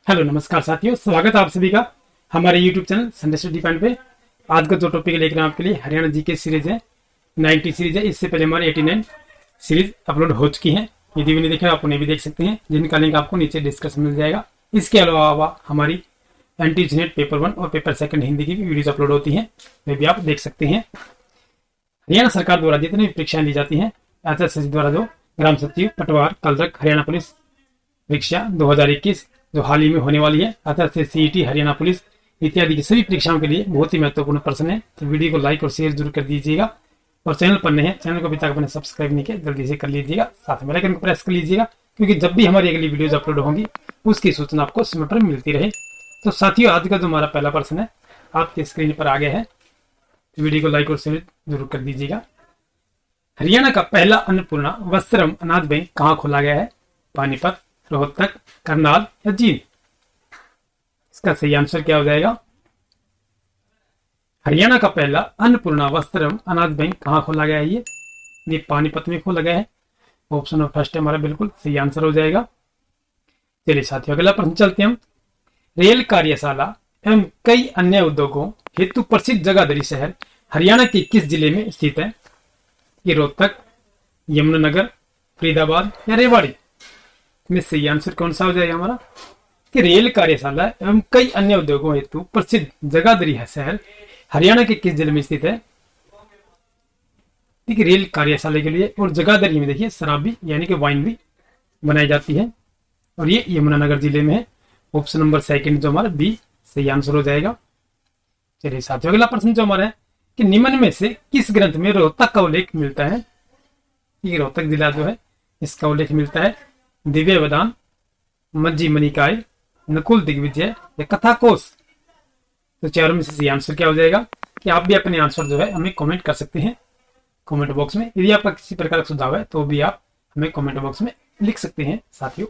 Hello नमस्कार साथियों, स्वागत है आप सभी का हमारे YouTube channel Sunday study point पे। आज का जो टॉपिक लेकर आपके लिए हरियाणा जीके सीरीज है, 90 सीरीज है। इससे पहले हमारी 89 सीरीज अपलोड हो चुकी है। यदि भी नहीं देखे आप उन्हें भी देख सकते हैं, जिनका लिंक आपको नीचे डिस्क्रिप्शन मिल जाएगा। इसके अलावा हमारी NTGNET पेपर 1 और पेपर 2 हिंदी की भी वीडियोज अपलोड होती हैं, वे भी आप देख सकते हैं। हरियाणा सरकार द्वारा जितनी भी परीक्षाएं ली जाती हैं, SSC द्वारा जो ग्राम सचिव, पटवार, कलरक, हरियाणा पुलिस परीक्षा 2021 जो हाल ही में होने वाली है, अतः से CET, हरियाणा पुलिस इत्यादि की सभी परीक्षाओं के लिए बहुत ही महत्वपूर्ण प्रश्न है। तो वीडियो को लाइक और शेयर जरूर कर दीजिएगा। और चैनल पर नए हैं, चैनल को अभी तक अपने सब्सक्राइब नहीं किया, जल्दी से कर लीजिएगा। साथ में बेल आइकन को प्रेस कर लीजिएगा, क्योंकि जब भी हमारी अगली वीडियोज अपलोड होंगी उसकी सूचना आपको समय पर मिलती रहे। तो साथियों, आज का जो हमारा पहला प्रश्न है आपके स्क्रीन पर आ गया है, वीडियो को लाइक और शेयर जरूर कर दीजिएगा। हरियाणा का पहला अन्नपूर्णा वस्त्र एवं अनाज बैंक कहाँ खोला गया है? पानीपत, रोहतक, करनाल या जींद? इसका सही आंसर क्या हो जाएगा? हरियाणा का पहला अन्नपूर्णा वस्त्र एवं अनाज बैंक कहाँ खोला गया है? ये पानीपत में खोला गया है। ऑप्शन ऑफ फर्स्ट हमारा बिल्कुल सही आंसर हो जाएगा। चलिए साथियों, अगला प्रश्न चलते हैं हम। रेल कार्यशाला एवं कई अन्य उद्योगों हेतु प्रसिद्ध जगाधरी शहर हरियाणा के किस जिले में स्थित है? ये रोहतक, यमुनानगर, फरीदाबाद या रेवाड़ी? में सही आंसर कौन सा हो जाएगा हमारा? कि रेल कार्यशाला एवं कई अन्य उद्योगों हेतु प्रसिद्ध जगाधरी शहर हरियाणा के किस जिले में स्थित है? ठीक है, रेल कार्यशाला के लिए और जगाधरी में देखिए शराब भी यानी कि वाइन भी बनाई जाती है, और ये यमुनानगर जिले में है। ऑप्शन नंबर 2 जो हमारा बी सही आंसर हो जाएगा। चलिए साथियों, अगला प्रश्न जो हमारा है कि निम्न में से किस ग्रंथ में रोहतक का उल्लेख मिलता है? ये रोहतक जिला जो है इसका उल्लेख मिलता है दिव्य वदान, मज्जीमणि निकाय, नकुल दिग्विजय या कथाकोश? तो चारों में से सही आंसर क्या हो जाएगा? कि आप भी अपने आंसर जो है हमें कमेंट कर सकते हैं कमेंट बॉक्स में। यदि आपका किसी प्रकार का सुझाव है तो भी आप हमें कमेंट बॉक्स में लिख सकते हैं। साथियों,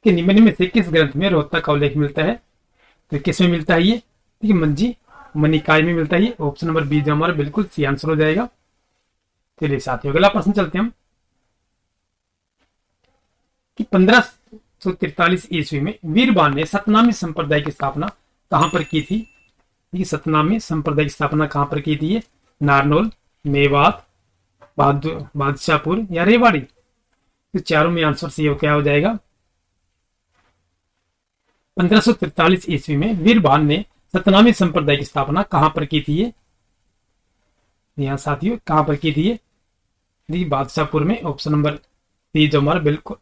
कि निम्न में से किस ग्रंथ में रोहतक का उल्लेख मिलता है? तो किस में मिलता है? ये ठीक है, मज्जीमणि निकाय में मिलता है। ऑप्शन नंबर बी जो हमारा बिल्कुल सही आंसर हो जाएगा। चलिए साथियों, अगला प्रश्न चलते हैं हम कि 1543 ईस्वी में वीरबान ने सतनामी संप्रदाय की स्थापना कहां पर की थी? ये सतनामी संप्रदाय की स्थापना कहां पर की थी? नारनौल, मेवात, बादशाहपुर या रेवाड़ी? तो चारों में आंसर सही क्या हो जाएगा? 1543 ईस्वी में वीरबान ने सतनामी संप्रदाय की स्थापना कहां पर की थी? यहाँ साथियों कहां पर की थी? बादशाहपुर में। ऑप्शन नंबर सी जो हमारा बिल्कुल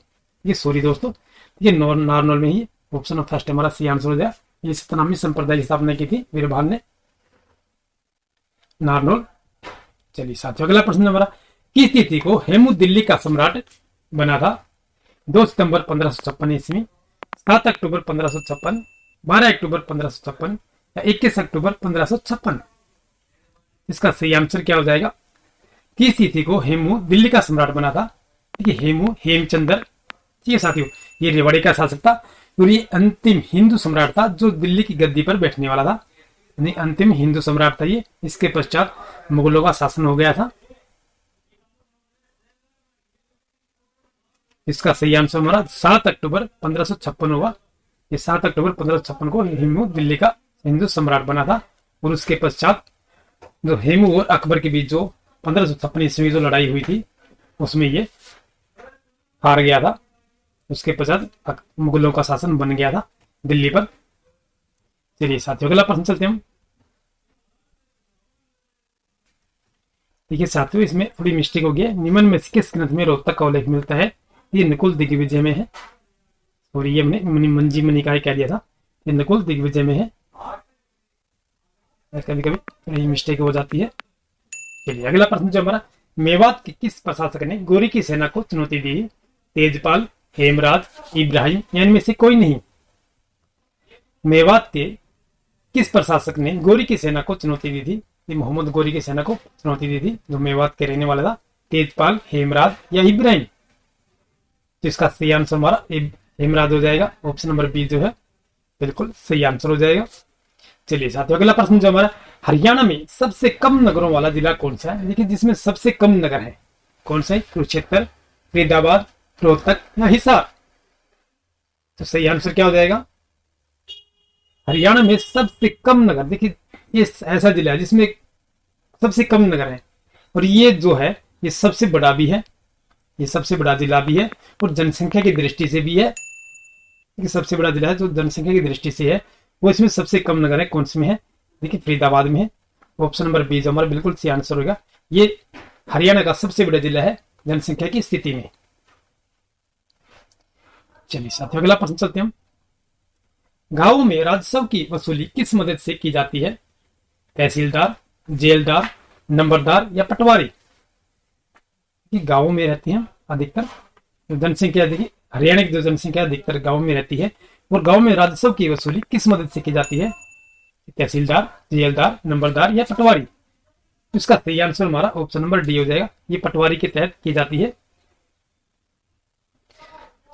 ये सॉरी दोस्तों, ये नारनौल में ही। ऑप्शन ऑफ फर्स्ट हमारा सही आंसर हो जाए। ये सतनामी संप्रदाय की स्थापना की थी वीरबान ने, नारनौल। चलिए साथियों, अगला प्रश्न हमारा, किस तिथि को हेमू दिल्ली का सम्राट बना था? 2 सितंबर 1556 ईस्वी, 7 अक्टूबर 1556, 12 अक्टूबर 1556 या 21 अक्टूबर 1556? इसका सही आंसर क्या हो जाएगा? किस तिथि को हेमू दिल्ली का सम्राट बना था? ठीक है, हेमू हेमचंद्र। ठीक है साथियों, ये रेवाड़ी का शासक था और ये अंतिम हिंदू सम्राट था जो दिल्ली की गद्दी पर बैठने वाला था। यानी अंतिम हिंदू सम्राट था ये। इसके पश्चात मुगलों का शासन हो गया था। इसका सही आंसर हमारा 7 अक्टूबर 1556 होगा। ये 7 अक्टूबर 1556 को हेमू दिल्ली का हिंदू सम्राट बना था। और उसके पश्चात जो हेमू और अकबर के बीच जो 1556 ईस्वी जो लड़ाई हुई थी उसमें ये हार गया था। उसके पश्चात मुगलों का शासन बन गया था दिल्ली पर। चलिए साथियों, अगला प्रश्न चलते हैं हम। देखिए साथियों, इसमें थोड़ी मिस्टेक हो गई। निम्न में से किस ग्रंथ में रोहतक का उल्लेख मिलता है? ये नकुल दिग्विजय में है। और ये हमने मज्जीमणि निकाय कह दिया था, ये नकुल दिग्विजय में है। कभी कभी थोड़ी मिस्टेक हो जाती है। चलिए अगला प्रश्न जो हमारा, मेवात के किस प्रशासक ने गोरी की सेना को चुनौती दी? तेजपाल, हेमराज, इब्राहिम या इनमें से कोई नहीं? मेवात के किस प्रशासक ने गोरी की सेना को चुनौती दी थी? मोहम्मद गोरी की सेना को चुनौती दी थी, जो मेवात के रहने वाला था। तेजपाल, हेमराज या इब्राहिम? तो इसका सही आंसर हमारा हेमराज हो जाएगा। ऑप्शन नंबर बी जो है बिल्कुल सही आंसर हो जाएगा। चलिए साथियों, अगला प्रश्न जो हमारा, हरियाणा में सबसे कम नगरों वाला जिला कौन सा है? देखिए जिसमें सबसे कम नगर है कौन सा है? कुरुक्षेत्र, फरीदाबाद, रोहतक या हिसार? तो सही आंसर क्या हो जाएगा? हरियाणा में सबसे कम नगर, देखिए ये ऐसा जिला है जिसमें सबसे कम नगर है, और ये जो है ये सबसे बड़ा भी है, ये सबसे बड़ा जिला भी है, और जनसंख्या की दृष्टि से भी है। ये सबसे बड़ा जिला है जो जनसंख्या की दृष्टि से है, वो इसमें सबसे कम नगर है। कौन से में है? देखिए फरीदाबाद में है। ऑप्शन नंबर बी जो हमारा बिल्कुल सही आंसर होगा। ये हरियाणा का सबसे बड़ा जिला है जनसंख्या की स्थिति में। चलिए साथियों अगला प्रश्न चलते हैं हम। गांवों में राजस्व की वसूली किस मदद से की जाती है? तहसीलदार, जेलदार, नंबरदार या पटवारी? गांवों में रहती हैं अधिकतर जनसंख्या, देखिए हरियाणा की जो जनसंख्या अधिकतर गांव में रहती है, और गांव में राजस्व की वसूली किस मदद से की जाती है? तहसीलदार, जेलदार, नंबरदार या पटवारी? इसका सही आंसर हमारा ऑप्शन नंबर डी हो जाएगा, ये पटवारी के तहत की जाती है।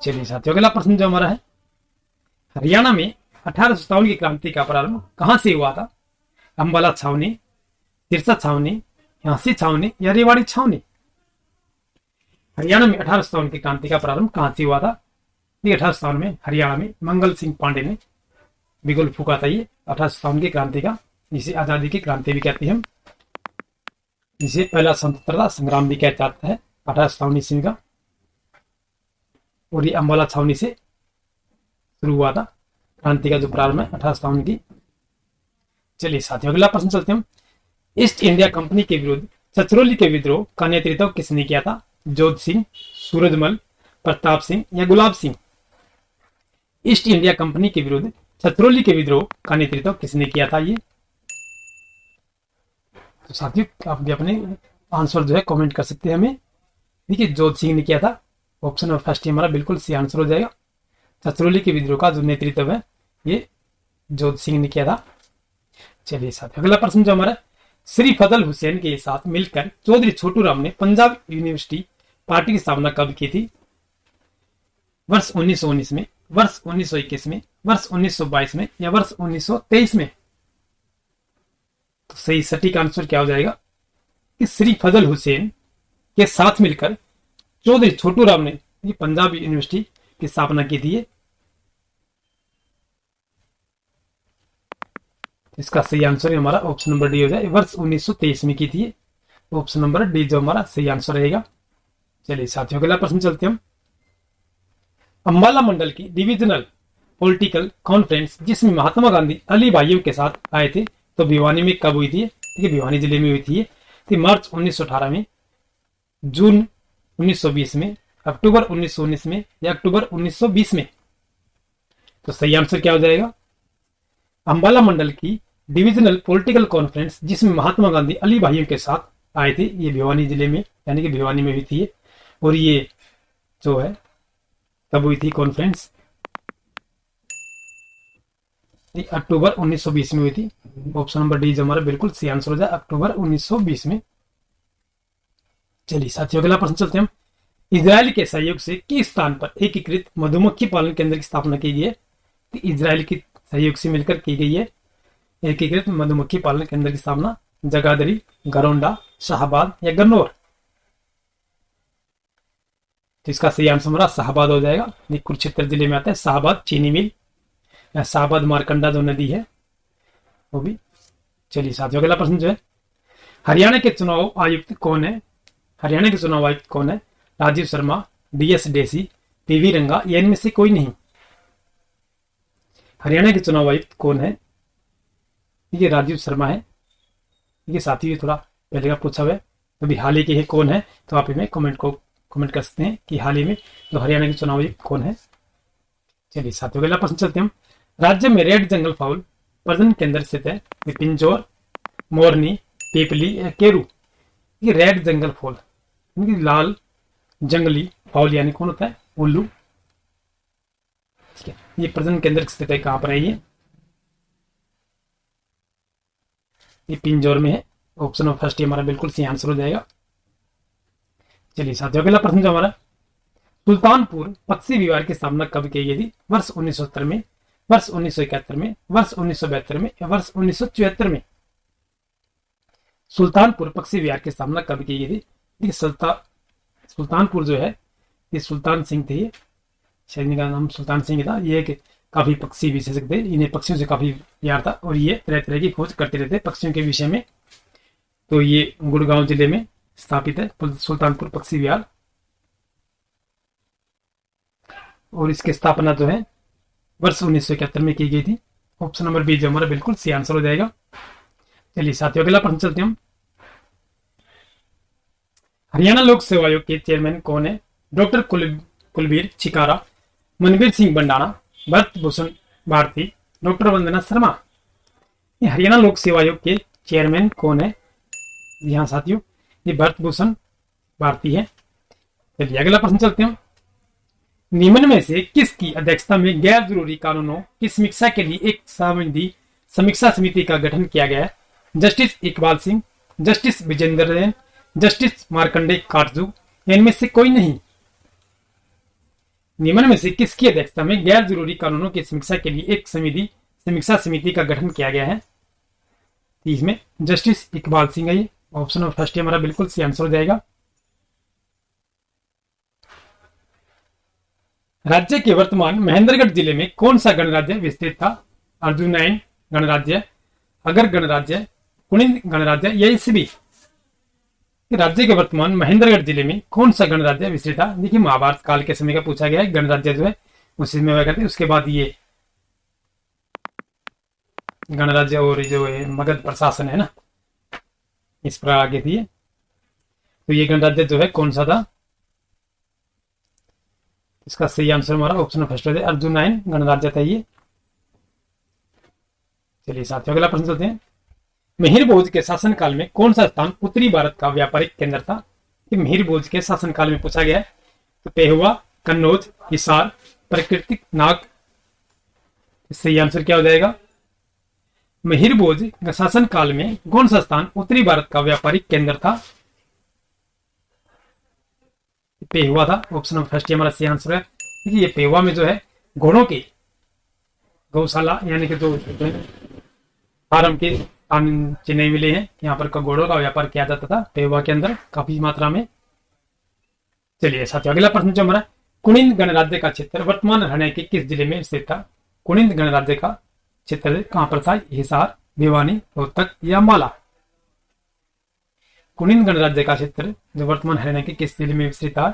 चलिए साथियों अगला प्रश्न जो हमारा है, हरियाणा में 1857 की क्रांति का प्रारंभ कहां से हुआ था? अंबाला छावनी, सिरसा छावनी, झांसी छावनी या रेवाड़ी छावनी? हरियाणा में 1857 की क्रांति का प्रारंभ कहां से हुआ था? 1857 में हरियाणा में मंगल सिंह पांडे ने बिगुल फूका था। ये 1857 की क्रांति का, जिसे आजादी की क्रांति भी कहते हैं हम, जिसे पहला स्वतंत्रता संग्राम भी कहा जाता है 1857 ईस्वी का, और ये अंबाला छावनी से शुरू हुआ था क्रांति का जो प्रारंभ है 1857 की। चलिए साथियों अगला प्रश्न चलते हैं हम। ईस्ट इंडिया कंपनी के विरुद्ध छछरौली के विद्रोह का नेतृत्व किसने किया था? जोध सिंह, सूरजमल, प्रताप सिंह या Gulab Singh? East India company के विरुद्ध छछरौली के विद्रोह का नेतृत्व किसने किया था? ये तो साथियों आप भी अपने आंसर जो है कमेंट कर सकते हैं हमें। देखिए जोध सिंह ने किया था। ऑप्शन नंबर फर्स्ट हमारा बिल्कुल सही आंसर हो जाएगा। छछरौली के विद्रोह का जो नेतृत्व है ये जोध सिंह ने किया था। चलिए साथियों अगला प्रश्न जो हमारा, श्री फजल हुसैन के साथ मिलकर चौधरी छोटू राम ने पंजाब यूनिवर्सिटी पार्टी की स्थापना कब की थी? वर्ष 1919 में, वर्ष 1921 में, वर्ष 1922 में या वर्ष 1923 में? तो सही सटीक आंसर क्या हो जाएगा कि श्री फजल हुसैन के साथ मिलकर चौधरी छोटू राम ने ये पंजाब यूनिवर्सिटी की स्थापना की थी। इसका सही आंसर हमारा ऑप्शन नंबर डी हो जाए, वर्ष 1923 में की थी। ऑप्शन नंबर डी जो हमारा सही आंसर रहेगा। चलिए साथियों अगला प्रश्न चलते हम। अंबाला मंडल की डिविजनल पॉलिटिकल कॉन्फ्रेंस जिसमें महात्मा गांधी अली भाइयों के साथ आए थे, तो भिवानी में कब हुई थी? ठीक है, भिवानी जिले में हुई थी। तो मार्च 1918 में, जून 1920 में, अक्टूबर 1919 में या अक्टूबर 1920 में? तो सही आंसर क्या हो जाएगा? अंबाला मंडल की डिविजनल पॉलिटिकल कॉन्फ्रेंस जिसमें महात्मा गांधी अली भाइयों के साथ आए थे, ये भिवानी जिले में यानी कि भिवानी में हुई थी। और ये जो है कब हुई थी कॉन्फ्रेंस? अक्टूबर 1920 में हुई थी। ऑप्शन नंबर डी जो हमारा बिल्कुल सही आंसर हो जाए, अक्टूबर 1920 में। चलिए साथियों अगला प्रश्न चलते हैं हम। इजराइल के सहयोग से किस स्थान पर एकीकृत मधुमक्खी पालन केंद्र की स्थापना की गई है? तो इजराइल के सहयोग से मिलकर की गई है एकीकृत मधुमक्खी पालन केंद्र की स्थापना जगाधरी, गरोंडा, शाहबाद या गन्नौर? तो इसका सही आंसर हमारा शाहबाद हो जाएगा। ये कुरुक्षेत्र जिले में आता है शाहबाद चीनी मिल, या शाहबाद मारकंडा जो नदी है वो भी। चलिए साथियों अगला प्रश्न जो है, हरियाणा के चुनाव आयुक्त कौन है? हरियाणा के चुनाव आयुक्त कौन है? राजीव शर्मा, डीएस डेसी, पीवी रंगा या इनमें से कोई नहीं? हरियाणा के चुनाव आयुक्त कौन है? ये राजीव शर्मा है। ये साथी ये थोड़ा पहले का पूछा हुआ है, अभी हाल ही के है कौन है, तो आप इन्हें कमेंट कर सकते हैं कि हाल ही में जो हरियाणा के चुनाव आयुक्त कौन है। चलिए साथियों अगला प्रश्न चलते हैं हम। राज्य में रेड जंगल फाउल प्रजनन केंद्र स्थित है? पिंजौर, मोरनी, पीपली या केरू? ये रेड जंगल फाउल लाल जंगली फाउल यानी कौन होता है? उल्लू। ठीक है, ये प्रजनन केंद्र स्थित है कहां पर है? ये पिंजौर में है। ऑप्शन ऑफ फर्स्ट हमारा बिल्कुल सही आंसर हो जाएगा। चलिए साथियों अगला प्रश्न जो हमारा, सुल्तानपुर पक्षी विहार की स्थापना कब की गई थी? वर्ष 1970 में, वर्ष 1971 में, वर्ष 1972 में या वर्ष 1974 में? सुल्तानपुर पक्षी विहार की स्थापना कब की गई थी? देखिए सुल्तानपुर जो है ये सुल्तान सिंह थे, शायद इनका नाम सुल्तान सिंह था। ये एक काफी पक्षी विशेषज्ञ थे, इन्हें पक्षियों से काफी प्यार था और ये तरह तरह की खोज करते रहते पक्षियों के विषय में। तो ये गुड़गांव जिले में स्थापित है सुल्तानपुर पक्षी विहार, और इसकी स्थापना जो है वर्ष 1971 में की गई थी। ऑप्शन नंबर बी जो हमारा बिल्कुल सही आंसर हो जाएगा। चलिए साथियों अगला प्रश्न चलते हम। हरियाणा लोक सेवा आयोग के चेयरमैन कौन है? Doctor Kulbir Chhikara, Manvir Singh Bandana, Bharat Bhushan Bharti, doctor Vandana Sharma. ये हरियाणा लोक सेवा आयोग के चेयरमैन कौन है? जी हाँ साथियों, ये भरत भूषण भारती है। चलिए अगला प्रश्न चलते हैं। निम्न में से किसकी अध्यक्षता में गैर जरूरी कानूनों की समीक्षा के लिए एक समीक्षा समिति का गठन किया गया है? Justice Iqbal Singh, justice Vijender Jain, justice Markandey Katju, इनमें से कोई नहीं। निम्न में से किसकी अध्यक्षता में गैर जरूरी कानूनों की समीक्षा के लिए एक समीक्षा समिति का गठन किया गया है? इसमें जस्टिस इकबाल सिंह है। ये ऑप्शन नंबर फर्स्ट हमारा बिल्कुल सही आंसर हो जाएगा। राज्य के वर्तमान महेंद्रगढ़ जिले में कौन सा गणराज्य विस्तृत था? अर्जुनैन गणराज्य, अगर गणराज्य, कुणिंद गणराज्य या इसबी। राज्य के वर्तमान महेंद्रगढ़ जिले में कौन सा गणराज्य विस्तृत था? देखिए महाभारत काल के समय का पूछा गया है। गणराज्य जो है उसी में करते हैं। उसके बाद ये गणराज्य और जो है मगध प्रशासन है ना, इस पर आगे थी। तो ये गणराज्य जो है कौन सा था? इसका सही आंसर हमारा ऑप्शन फर्स्ट है, अर्जुनैन गणराज्य था ये। चलिए साथियों अगला प्रश्न चलते हैं। मिहिर भोज के शासनकाल में कौन सा स्थान उत्तरी भारत का व्यापारिक केंद्र था? कि मिहिर भोज के शासनकाल में पूछा गया है। तो पेहुआ, कन्नौज, हिसार, प्राकृतिक नाग। सही आंसर क्या हो जाएगा? मिहिर भोज के शासनकाल में कौन सा स्थान उत्तरी भारत का व्यापारिक केंद्र था? पेहुआ था। ऑप्शन नंबर फर्स्ट हमारा सही आंसर है। देखिए ये पेहुआ में जो है घोड़ों की गौशाला यानी कि जो फार्म के चिन्ह मिले हैं, यहाँ पर घोड़ों का व्यापार किया जाता था पेहुआ के अंदर काफी मात्रा में। चलिए साथियों अगला प्रश्न जो हमारा, कुणिंद गणराज्य का क्षेत्र वर्तमान हरियाणा के किस जिले में स्थित था? कुणिंद गणराज्य का क्षेत्र कहां पर था? हिसार, भिवानी, रोहतक या अम्बाला। कुणिंद गणराज्य का क्षेत्र जो वर्तमान हरियाणा के किस जिले में स्थित था?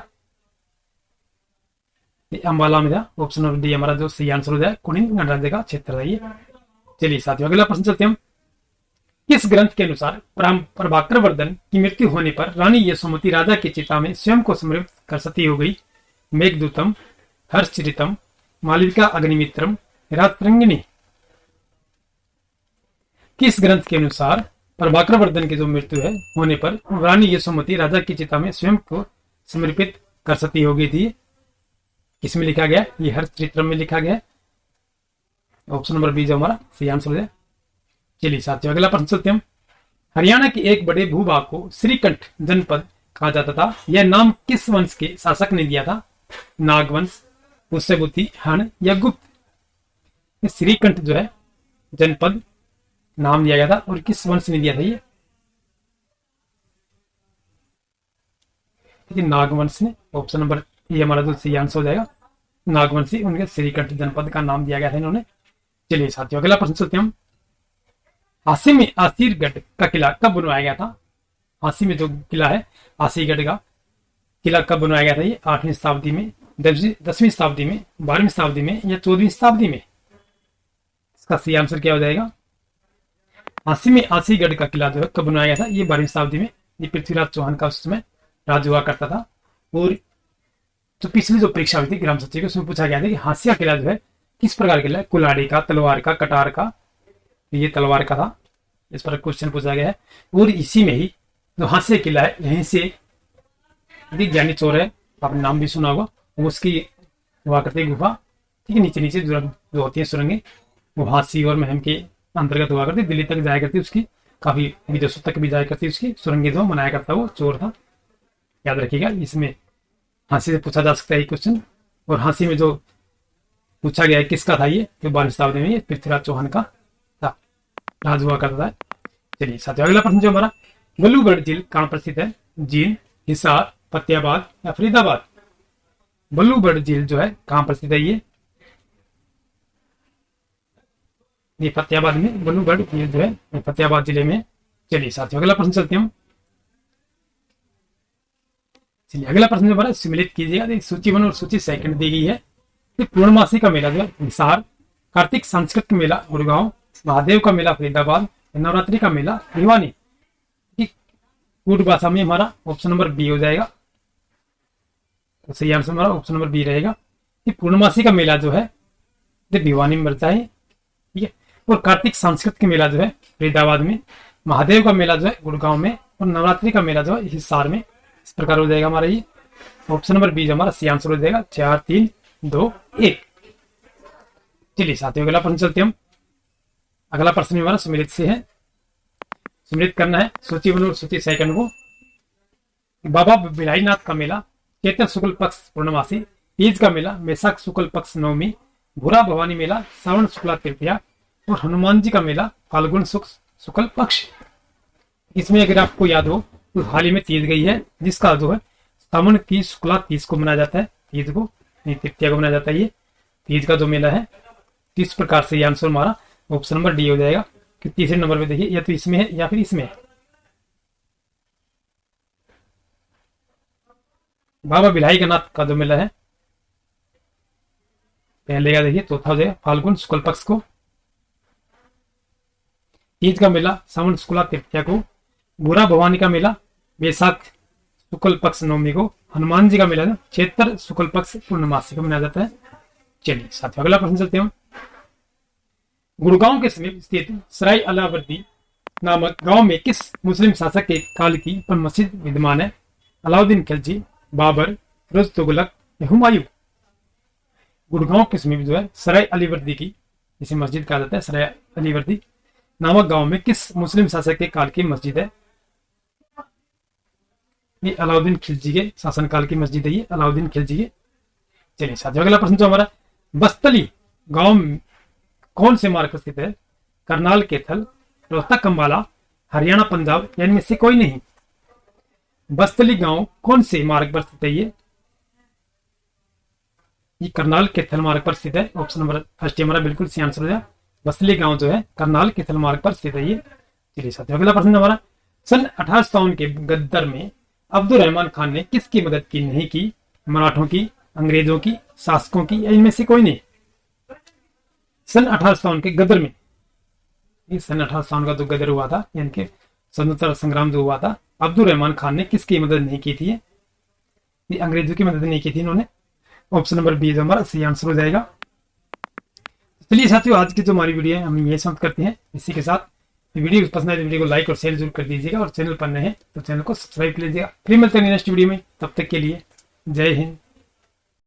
अम्बाला में था। ऑप्शन नंबर डी हमारा जो सही आंसर हो जाए, कुणिंद गणराज्य का क्षेत्र है ये। चलिए साथियों अगला प्रश्न चलते हम। किस ग्रंथ के अनुसार प्रभाकर वर्धन की मृत्यु होने पर रानी यशोमती राजा की चिता में स्वयं को समर्पित कर सती हो गई? मेघदूतम, हर्षचरितम, मालविका अग्निमित्रम, राजतरंगिणी। किस ग्रंथ के अनुसार प्रभाकर वर्धन की जो मृत्यु है होने पर रानी यशोमती राजा की चिता में स्वयं को समर्पित कर सती हो गई थी? किसमें लिखा गया? ये हर्षचरितम में लिखा गया। ऑप्शन नंबर बी जो हमारा सही आंसर है। चलिए साथियों अगला प्रश्न चलते हम। हरियाणा के एक बड़े भूभाग को श्रीकंठ जनपद कहा जाता था। यह नाम किस वंश के शासक ने दिया था? नागवंश, पुष्यभूति, हण या गुप्त। श्रीकंठ जो है जनपद नाम दिया गया था और किस वंश ने दिया था? ये नागवंश ने। ऑप्शन नंबर ये हमारा जो सही आंसर हो जाएगा, नागवंशी उनके श्रीकंठ जनपद का नाम दिया गया था इन्होंने। चलिए साथियों अगला प्रश्न चलते हम। हांसी में आसीरगढ़ का किला कब बनवाया गया था? हांसी में जो किला है आसीरगढ़ का किला कब बनवाया गया था? ये 8वीं शताब्दी में, 10वीं शताब्दी में, 12वीं शताब्दी में या 14वीं शताब्दी में। इसका सही आंसर क्या हो जाएगा? हांसी में आसीरगढ़ का किला जो है कब बनवाया गया था? ये 12वीं शताब्दी में। ये पृथ्वीराज चौहान का उस समय राज हुआ करता था। और जो पिछली जो परीक्षा हुई थी ग्राम सचिव की उसमें पूछा गया था कि हांसी का किला जो है किस प्रकार का किला है? कुल्हाड़ी का, तलवार का, कटार का। ये तलवार का था, इस पर क्वेश्चन पूछा गया है। और इसी में ही जो हांसी किला है यहीं से ज्ञानी चोर है, आपने नाम भी सुना होगा, उसकी हुआ करती गुफा, ठीक है, नीचे नीचे जो होती है सुरंगें, वो हांसी और महम के अंतर्गत हुआ करती, दिल्ली तक जाया करती, उसकी काफी विदेशों तक भी जाया करती, उसकी सुरंगें जो बनाया करता वो चोर था। याद रखिएगा, इसमें हांसी से पूछा जा सकता है क्वेश्चन। और हांसी में जो पूछा गया है किसका था? ये जो 12वीं शताब्दी में ये पृथ्वीराज चौहान का था, राज हुआ करता है। चलिए साथियों अगला प्रश्न जो हमारा, गलूगढ़ झील कहाँ पर स्थित है? जींद, हिसार, फतेहाबाद या फरीदाबाद। ब्लूबर्ड झील जो है कहाँ पर स्थित है? ये फतेहाबाद में ब्लूबर्ड झील जो है ये फतेहाबाद जिले में। चलिए साथियों अगला प्रश्न चलते हैं हम। चलिए अगला प्रश्न जो हमारा सम्मिलित कीजिएगा। देखिए सूची 1 और सूची 2 दी गई है। ये पूर्णमासी का मेला जो है हिसार, कार्तिक सांस्कृतिक मेला गुड़गांव, महादेव का मेला फरीदाबाद, नवरात्रि का मेला भिवानी। कूट भाषा में हमारा ऑप्शन नंबर बी हो जाएगा। तो सही आंसर हमारा ऑप्शन नंबर बी रहेगा। ये पूर्णमासी का मेला जो है ये भिवानी में पड़ता है, ठीक है। और कार्तिक सांस्कृतिक मेला जो है फरीदाबाद में, महादेव का मेला जो है गुड़गांव में, और नवरात्रि का मेला जो है हिसार में। इस प्रकार हो जाएगा हमारा ये ऑप्शन नंबर बी जो हमारा सी आंसर हो जाएगा। 4 3 2 1। चलिए साथियों अगला प्रश्न चलते हम। अगला प्रश्न हमारा सम्मिलित से है। सम्मिलित करना है सूची 1 और सूची 2 को। बाबा बिलाईनाथ का मेला चैत्र शुक्ल पक्ष पूर्णमासी, तीज का मेला वैशाख शुक्ल पक्ष नवमी, भूरा भवानी मेला श्रावण शुक्ला तृतीया, और हनुमान जी का मेला फाल्गुन शुक्ल पक्ष। इसमें अगर आपको याद हो तो हाल ही में तीज गई है, जिसका जो है श्रावण की शुक्ला तीज को मनाया जाता है। तीज को नहीं, तृतीया को मनाया जाता है। ये तीज का जो मेला है, इस प्रकार से ये आंसर हमारा ऑप्शन नंबर डी हो जाएगा। कि तीसरे नंबर पे देखिए या तो इसमें है या फिर इसमें है। बाबा बिलाईनाथ का जो मेला है पहले का देखिए चौथा हो जाएगा फाल्गुन शुक्ल पक्ष को, तीज का मेला श्रावण शुक्ला तृतीया को, भूरा भवानी का मेला वैशाख शुक्ल पक्ष नवमी को, हनुमान जी का मेला चैत्र शुक्ल पक्ष पूर्णमासी को मनाया जाता है। चलिए साथियों अगला प्रश्न चलते हैं। गुड़गांव के समीप स्थित सराय अलावर्दी नामक गांव में किस मुस्लिम शासक के काल की पर मस्जिद विद्यमान है? अलाउद्दीन खिलजी, बाबर, फिरोज तुगलक, हुमायूं। गुड़गांव के समीप जो है सराय अलीवर्दी की, इसे मस्जिद कहा जाता है, सराय अलीवर्दी नामक गांव में किस मुस्लिम शासक के काल की मस्जिद है? ये अलाउद्दीन खिलजी के शासनकाल की मस्जिद है, ये अलाउद्दीन खिलजी के। चलिए साथियों अगला प्रश्न जो हमारा, बस्तली गांव कौन से मार्ग पर स्थित है? करनाल कैथल, रोहतक अंबाला, हरियाणा पंजाब, या इनमें से कोई नहीं। बस्तली गांव कौन से मार्ग पर स्थित है? ये करनाल कैथल मार्ग पर स्थित है। ऑप्शन नंबर फर्स्ट हमारा बिल्कुल सही आंसर हो जाए। बस्तली गांव जो है करनाल कैथल मार्ग पर स्थित है ये। चलिए साथियों अगला प्रश्न हमारा, सन 1857 के गद्दर में अब्दुल रहमान खान ने किसकी मदद की नहीं की? मराठों की, अंग्रेजों की, शासकों की, या इनमें से कोई नहीं। सन 1857 के गदर में, सन 1857 का जो गदर हुआ था यानी कि स्वतंत्रता संग्राम जो हुआ था, अब्दुल रहमान खान ने किसकी मदद नहीं की थी? ये अंग्रेजों की मदद नहीं की थी इन्होंने। ऑप्शन नंबर बी जो हमारा सही आंसर हो जाएगा। चलिए साथियों आज की जो हमारी वीडियो है हम ये समाप्त करते हैं। इसी के साथ वीडियो पसंद है तो वीडियो को लाइक और शेयर जरूर कर दीजिएगा, और चैनल पर नए हैं तो चैनल को सब्सक्राइब कर लीजिएगा। फिर मिलते हैं नेक्स्ट वीडियो में, तब तक के लिए जय हिंद।